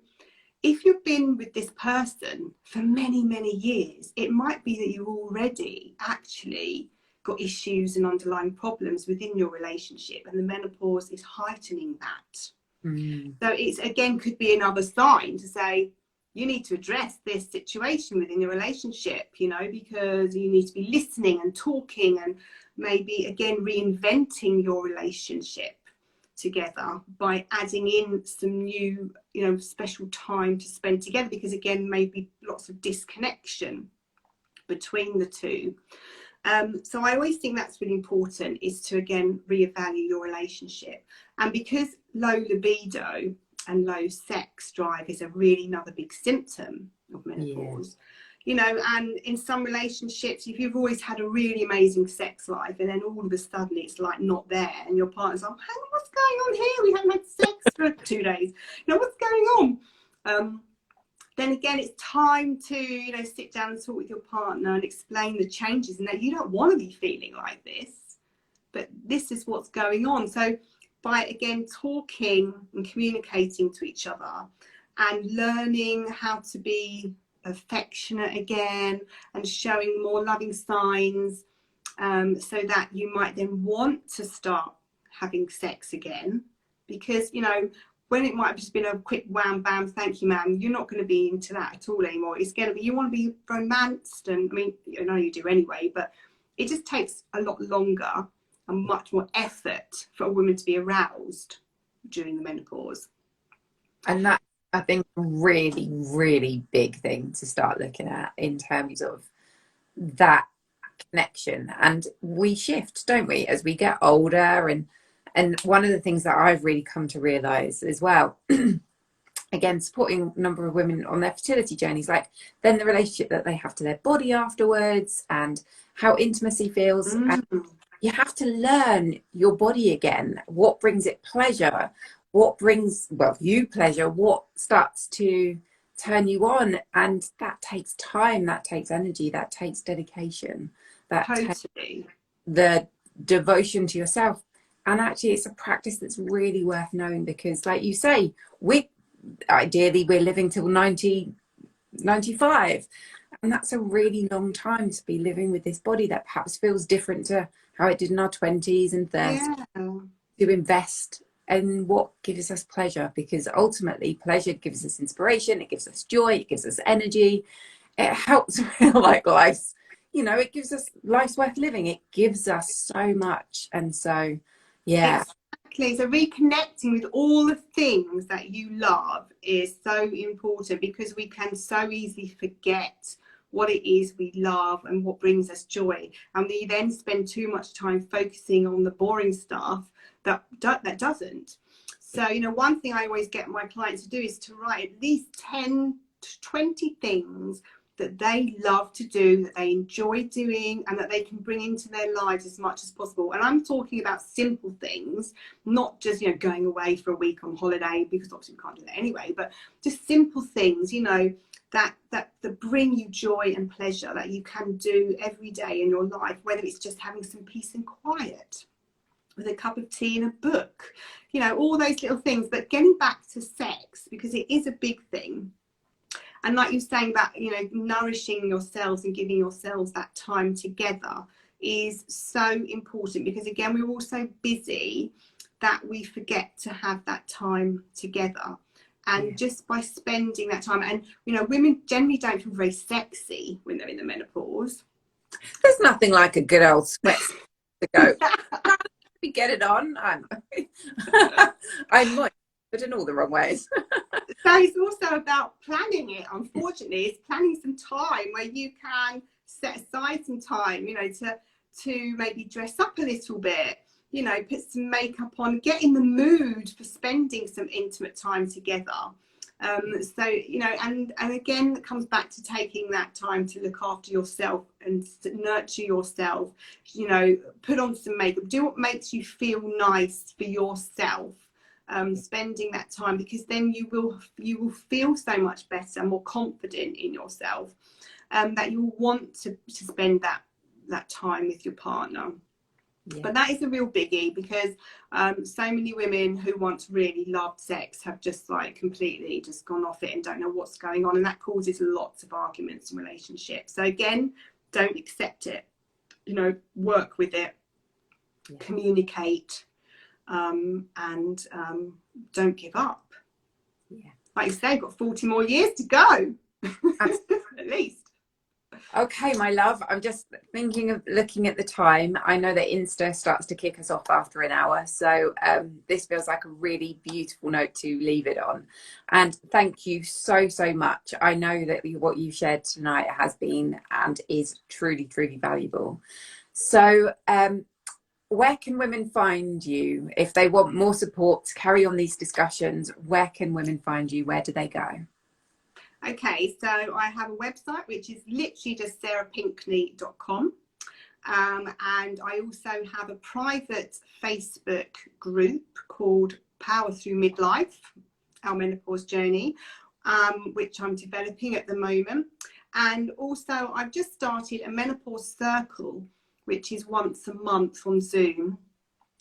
if you've been with this person for many, many years, it might be that you've already actually got issues and underlying problems within your relationship, and the menopause is heightening that. So it's, again, could be another sign to say, you need to address this situation within your relationship, you know, because you need to be listening and talking and maybe again reinventing your relationship together by adding in some new, you know, special time to spend together, because again, maybe lots of disconnection between the two. So I always think that's really important, is to again reevaluate your relationship. And because low libido and low sex drive is a really another big symptom of menopause, you know, and in some relationships, if you've always had a really amazing sex life and then all of a sudden it's like not there, and your partner's like, hang on, what's going on here? We haven't had sex for 2 days. You know, what's going on? Then again, it's time to, you know, sit down and talk with your partner and explain the changes, and that you don't want to be feeling like this, but this is what's going on. So by again talking and communicating to each other and learning how to be affectionate again and showing more loving signs, so that you might then want to start having sex again, because, you know, when it might have just been a quick wham bam thank you ma'am, you're not going to be into that at all anymore. It's going to be, you want to be romanced, and I mean, I know you do anyway, but it just takes a lot longer and much more effort for a woman to be aroused during the menopause. And that, I think, a really, really big thing to start looking at in terms of that connection. And we shift, don't we, as we get older. And one of the things that I've really come to realize as well, again, supporting a number of women on their fertility journeys, like then the relationship that they have to their body afterwards and how intimacy feels. And you have to learn your body again, what brings it pleasure, what brings, well, you pleasure, what starts to turn you on. And that takes time, that takes energy, that takes dedication, that takes the devotion to yourself. And actually, it's a practice that's really worth knowing, because like you say, ideally we're living till 90, 95. And that's a really long time to be living with this body that perhaps feels different to how it did in our 20s and 30s. To invest in what gives us pleasure, because ultimately pleasure gives us inspiration, it gives us joy, it gives us energy, it helps feel like life's, you know, it gives us life's worth living, it gives us so much. And so exactly, so reconnecting with all the things that you love is so important, because we can so easily forget what it is we love and what brings us joy, and we then spend too much time focusing on the boring stuff that doesn't. So, you know, one thing I always get my clients to do is to write at least 10 to 20 things that they love to do, that they enjoy doing, and that they can bring into their lives as much as possible. And I'm talking about simple things, not just, you know, going away for a week on holiday, because obviously we can't do that anyway, but just simple things, you know, that bring you joy and pleasure, that you can do every day in your life, whether it's just having some peace and quiet with a cup of tea and a book, you know, all those little things. But getting back to sex, because it is a big thing. And like you're saying about, you know, nourishing yourselves and giving yourselves that time together is so important, because again, we're all so busy that we forget to have that time together. And just by spending that time, and, you know, women generally don't feel very sexy when they're in the menopause. There's nothing like a good old sweat to go, we get it on. I'm moist, but in all the wrong ways. So it's also about planning it. Unfortunately, it's planning some time where you can set aside some time, you know, to maybe dress up a little bit, you know, put some makeup on, get in the mood for spending some intimate time together. So, you know, and again, it comes back to taking that time to look after yourself and nurture yourself, you know, put on some makeup, do what makes you feel nice for yourself. Spending that time, because then you will feel so much better, more confident in yourself, that you'll want to spend that time with your partner. But that is a real biggie, because so many women who once really loved sex have just like completely just gone off it and don't know what's going on, and that causes lots of arguments in relationships. So again, don't accept it, you know, work with it, communicate, and don't give up. like you say, got 40 more years to go. At least. Okay, my love, I'm just thinking of looking at the time. I know that Insta starts to kick us off after an hour, so this feels like a really beautiful note to leave it on. And thank you so, so much. I know that what you shared tonight has been and is truly, truly valuable. So where can women find you if they want more support to carry on these discussions? Where can women find you? Where do they go? Okay, so I have a website which is literally just sarahpinckney.com. And I also have a private Facebook group called Power Through Midlife, Our Menopause Journey, which I'm developing at the moment. And also I've just started a menopause circle, which is once a month on Zoom,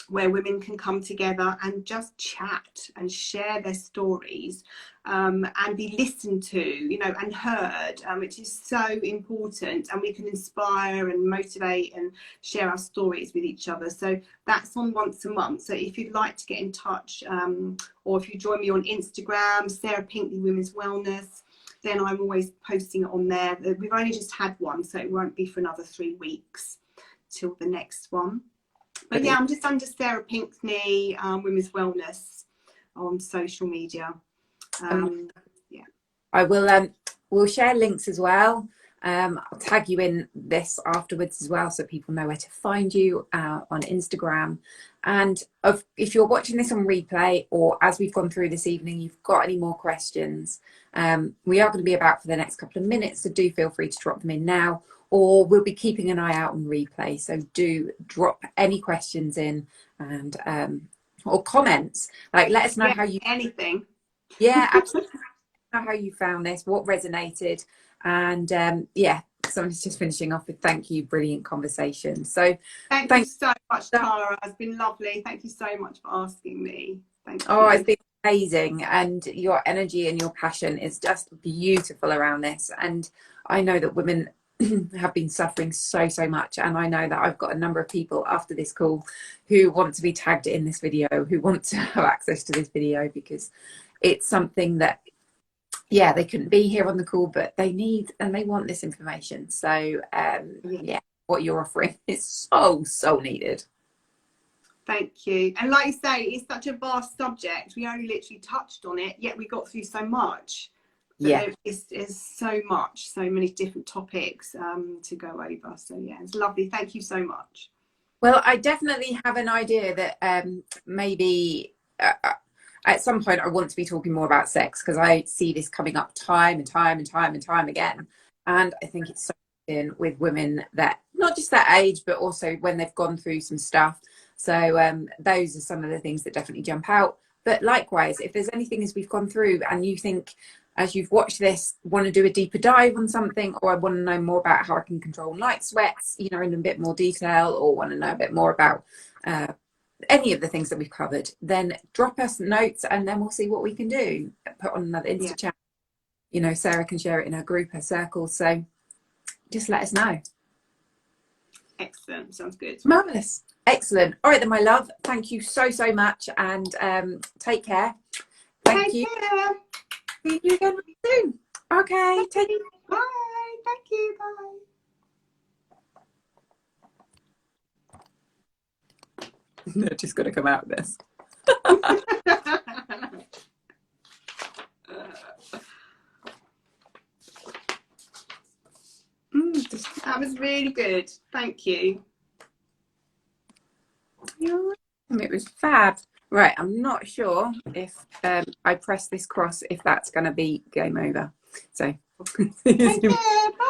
where women can come together and just chat and share their stories, and be listened to, you know, and heard, which is so important. And we can inspire and motivate and share our stories with each other. So that's on once a month. So if you'd like to get in touch, or if you join me on Instagram, Sarah Pinckney Women's Wellness, then I'm always posting it on there. We've only just had one, so it won't be for another 3 weeks till the next one. But yeah, I'm just under Sarah Pinckney Women's Wellness on social media. Yeah, I will. We'll share links as well. I'll tag you in this afterwards as well, so people know where to find you on Instagram. And if you're watching this on replay, or as we've gone through this evening, you've got any more questions, we are going to be about for the next couple of minutes, so do feel free to drop them in now. Or we'll be keeping an eye out on replay. So do drop any questions in, and or comments. Like, let us know how you anything. Yeah, absolutely. Know how you found this, what resonated, and yeah. Someone's just finishing off with thank you, brilliant conversation. So thank you so much, Tara. It's been lovely. Thank you so much for asking me. Thank you. Oh, it's been amazing, and your energy and your passion is just beautiful around this. And I know that women have been suffering so much, and I know that I've got a number of people after this call who want to be tagged in this video, who want to have access to this video, because it's something that, yeah, they couldn't be here on the call, but they need and they want this information. So yeah, what you're offering is so needed. Thank you. And like you say, it's such a vast subject. We only literally touched on it, yet we got through so much. Yeah, it's so much, so many different topics to go over. So yeah, it's lovely. Thank you so much. Well, I definitely have an idea that maybe at some point I want to be talking more about sex, because I see this coming up time and time again, and I think it's so in with women that not just that age, but also when they've gone through some stuff. So those are some of the things that definitely jump out. But likewise, if there's anything as we've gone through and you think, as you've watched this, want to do a deeper dive on something, or I want to know more about how I can control night sweats, you know, in a bit more detail, or want to know a bit more about any of the things that we've covered, then drop us notes and then we'll see what we can do. Put on another Insta chat. You know, Sarah can share it in her group, her circle. So just let us know. Excellent. Sounds good. Marvellous. Excellent. All right then, my love. Thank you so much, and take care. Thank you. Care. See you again soon. Okay. Take care. Bye. Thank you. Bye. They're just going to come out of this. That was really good. Thank you. It was fab. Right, I'm not sure if I press this cross, if that's going to be game over. So take care. Bye.